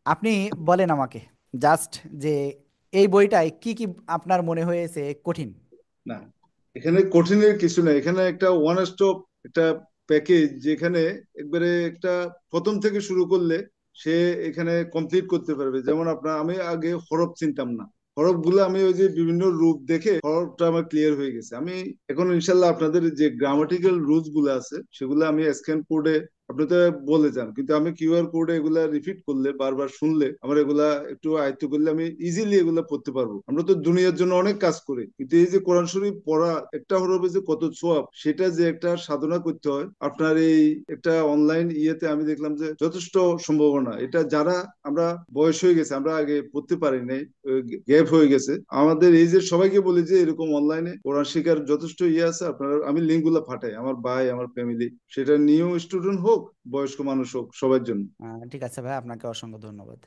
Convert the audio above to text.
আপনি বলেন আমাকে জাস্ট যে এই বইটায় কি কি আপনার মনে হয়েছে কঠিন। না, এখানে কঠিনের কিছু না, এখানে একটা ওয়ান স্টপ একটা প্যাকেজ, যেখানে একবারে একটা প্রথম থেকে শুরু করলে সে এখানে কমপ্লিট করতে পারবে। যেমন আপনার, আমি আগে হরফ চিনতাম না, হরফ গুলো আমি ওই যে বিভিন্ন রূপ দেখে হরফটা আমার ক্লিয়ার হয়ে গেছে। আমি এখন ইনশাল্লাহ আপনাদের যে গ্রামাটিক্যাল রুলস গুলো আছে সেগুলো আমি স্ক্যান কোডে, আপনি তো বলে যান, কিন্তু আমি কিউআর কোডে এগুলা রিপিট করলে, বারবার শুনলে, আমার এগুলা একটু আয়ত্ত করলে আমি ইজিলি এগুলা পড়তে পারবো। আমরা তো দুনিয়ার জন্য অনেক কাজ করি, কিন্তু এই যে কোরআন শরীফ পড়া, একটা হরফে যে কত সোয়াব, সেটা যে একটা সাধনা করতে হয়, আপনার এই একটা অনলাইন ইয়েতে আমি দেখলাম যে যথেষ্ট সম্ভাবনা। এটা যারা আমরা বয়স হয়ে গেছে, আমরা আগে পড়তে পারি নাই, গ্যাপ হয়ে গেছে আমাদের, এই যে সবাইকে বলি যে এরকম অনলাইনে কোরআন শেখার যথেষ্ট ইয়ে আছে, আপনারা, আমি লিঙ্ক গুলা পাঠাই আমার ভাই, আমার ফ্যামিলি, সেটা নিউ স্টুডেন্ট হোক, বয়স্ক মানুষ হোক, সবার জন্য। ঠিক আছে ভাই, আপনাকে অসংখ্য ধন্যবাদ।